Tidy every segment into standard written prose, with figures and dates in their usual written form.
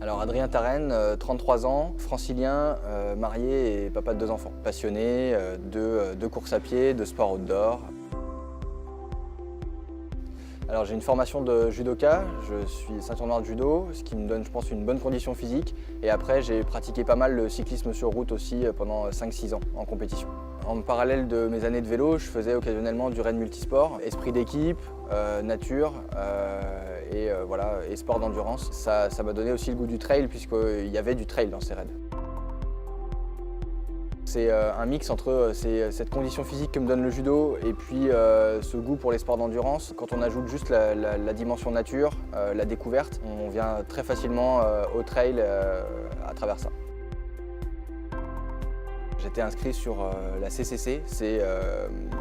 Alors Adrien Tarenne, 33 ans, francilien, marié et papa de 2 enfants. Passionné de course à pied, de sport outdoor. Alors j'ai une formation de judoka, je suis ceinture noire de judo, ce qui me donne je pense une bonne condition physique. Et après j'ai pratiqué pas mal le cyclisme sur route aussi pendant 5-6 ans en compétition. En parallèle de mes années de vélo, je faisais occasionnellement du raid multisport, esprit d'équipe, nature et sport d'endurance. Ça m'a donné aussi le goût du trail puisqu'il y avait du trail dans ces raids. C'est un mix entre cette condition physique que me donne le judo et puis ce goût pour les sports d'endurance. Quand on ajoute juste la dimension nature, la découverte, on vient très facilement au trail à travers ça. J'étais inscrit sur la CCC, c'est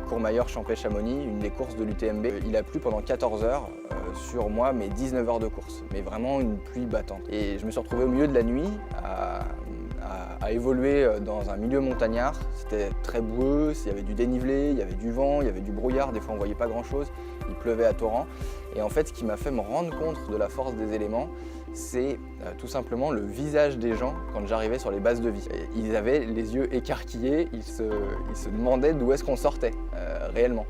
Courmayeur-Champais-Chamonix, une des courses de l'UTMB. Il a plu pendant 14 heures sur moi, mes 19 heures de course, mais vraiment une pluie battante. Et je me suis retrouvé au milieu de la nuit à évoluer dans un milieu montagnard. C'était très boueux, il y avait du dénivelé, il y avait du vent, il y avait du brouillard, des fois on ne voyait pas grand chose, il pleuvait à torrent. Et en fait ce qui m'a fait me rendre compte de la force des éléments, c'est tout simplement le visage des gens quand j'arrivais sur les bases de vie. Ils avaient les yeux écarquillés, ils se demandaient d'où est-ce qu'on sortait réellement.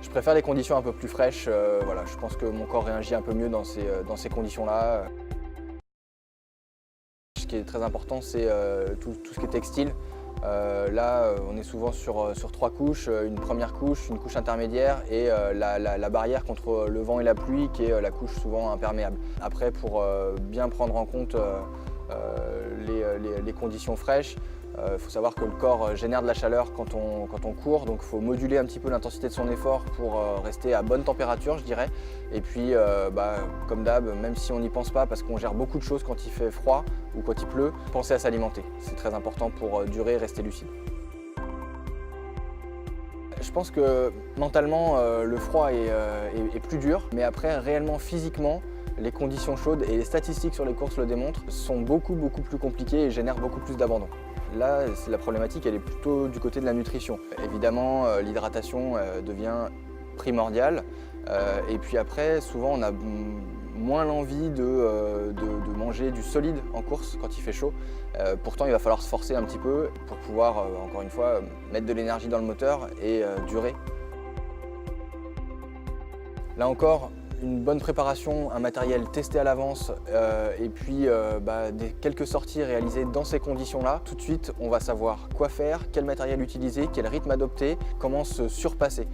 Je préfère les conditions un peu plus fraîches, voilà, je pense que mon corps réagit un peu mieux dans ces conditions-là. Ce qui est très important, c'est tout ce qui est textile. Là, on est souvent sur 3 couches, une première couche, une couche intermédiaire et la barrière contre le vent et la pluie qui est la couche souvent imperméable. Après, pour bien prendre en compte les conditions fraîches, il faut savoir que le corps génère de la chaleur quand on court, donc il faut moduler un petit peu l'intensité de son effort pour rester à bonne température, je dirais. Et puis, comme d'hab, même si on n'y pense pas, parce qu'on gère beaucoup de choses quand il fait froid ou quand il pleut, pensez à s'alimenter. C'est très important pour durer et rester lucide. Je pense que mentalement, le froid est plus dur, mais après, réellement, physiquement, les conditions chaudes et les statistiques sur les courses le démontrent, sont beaucoup plus compliquées et génèrent beaucoup plus d'abandon. Là, la problématique, elle est plutôt du côté de la nutrition. Évidemment, l'hydratation devient primordiale. Et puis après, souvent, on a moins l'envie de manger du solide en course quand il fait chaud. Pourtant, il va falloir se forcer un petit peu pour pouvoir, encore une fois, mettre de l'énergie dans le moteur et durer. Là encore, une bonne préparation, un matériel testé à l'avance et puis quelques sorties réalisées dans ces conditions-là. Tout de suite, on va savoir quoi faire, quel matériel utiliser, quel rythme adopter, comment se surpasser.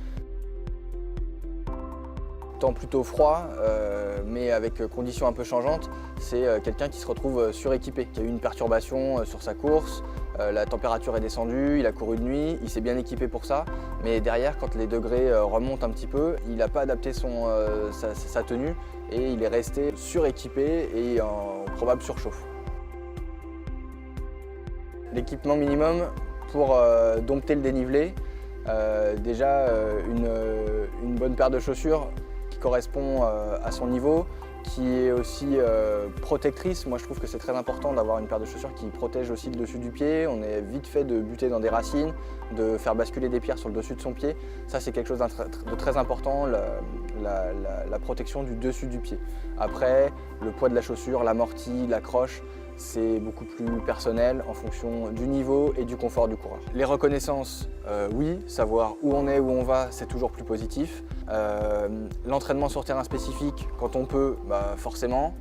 Temps plutôt froid, mais avec conditions un peu changeantes, c'est quelqu'un qui se retrouve suréquipé, qui a eu une perturbation sur sa course, la température est descendue, il a couru de nuit, il s'est bien équipé pour ça, mais derrière, quand les degrés remontent un petit peu, il n'a pas adapté sa tenue et il est resté suréquipé et en probable surchauffe. L'équipement minimum pour dompter le dénivelé, déjà une bonne paire de chaussures qui correspond à son niveau, qui est aussi protectrice. Moi je trouve que c'est très important d'avoir une paire de chaussures qui protège aussi le dessus du pied. On est vite fait de buter dans des racines, de faire basculer des pierres sur le dessus de son pied. Ça c'est quelque chose de très important, la protection du dessus du pied. Après, le poids de la chaussure, l'amorti, l'accroche, c'est beaucoup plus personnel en fonction du niveau et du confort du coureur. Les reconnaissances, oui, savoir où on est, où on va, c'est toujours plus positif. L'entraînement sur terrain spécifique, quand on peut, forcément.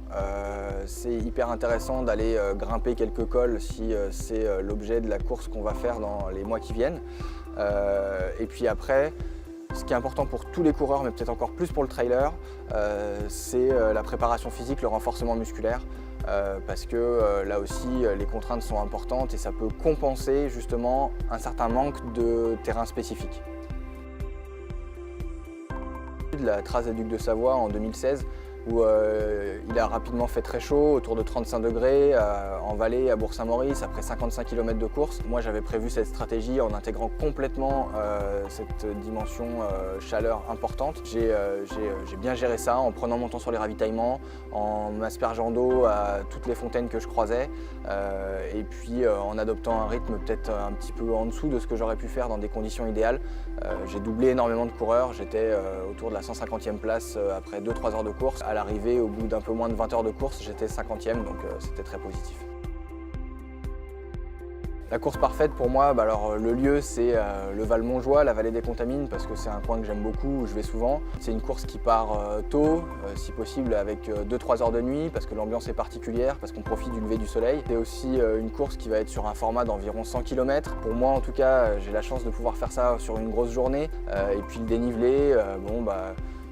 C'est hyper intéressant d'aller grimper quelques cols si c'est l'objet de la course qu'on va faire dans les mois qui viennent. Et puis après, ce qui est important pour tous les coureurs, mais peut-être encore plus pour le trailer, c'est la préparation physique, le renforcement musculaire. Parce que là aussi les contraintes sont importantes et ça peut compenser justement un certain manque de terrain spécifique. La trace des Ducs de Savoie en 2016 où il a rapidement fait très chaud, autour de 35 degrés, en vallée à Bourg-Saint-Maurice, après 55 km de course. Moi j'avais prévu cette stratégie en intégrant complètement cette dimension chaleur importante. J'ai bien géré ça en prenant mon temps sur les ravitaillements, en m'aspergeant d'eau à toutes les fontaines que je croisais, et puis en adoptant un rythme peut-être un petit peu en dessous de ce que j'aurais pu faire dans des conditions idéales. J'ai doublé énormément de coureurs, j'étais autour de la 150e place après 2-3 heures de course. À l'arrivée, au bout d'un peu moins de 20 heures de course, j'étais 50e, donc c'était très positif. La course parfaite pour moi, alors, le lieu c'est le Val Montjoie, la vallée des Contamines, parce que c'est un coin que j'aime beaucoup, où je vais souvent. C'est une course qui part tôt, si possible avec 2-3 heures de nuit, parce que l'ambiance est particulière, parce qu'on profite du lever du soleil. C'est aussi une course qui va être sur un format d'environ 100 km. Pour moi en tout cas, j'ai la chance de pouvoir faire ça sur une grosse journée. Et puis le dénivelé,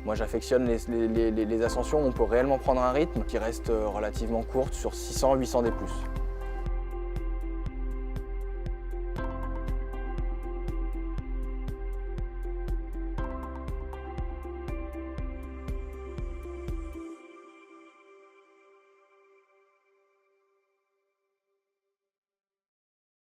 moi j'affectionne les ascensions où on peut réellement prendre un rythme qui reste relativement court sur 600-800 des plus.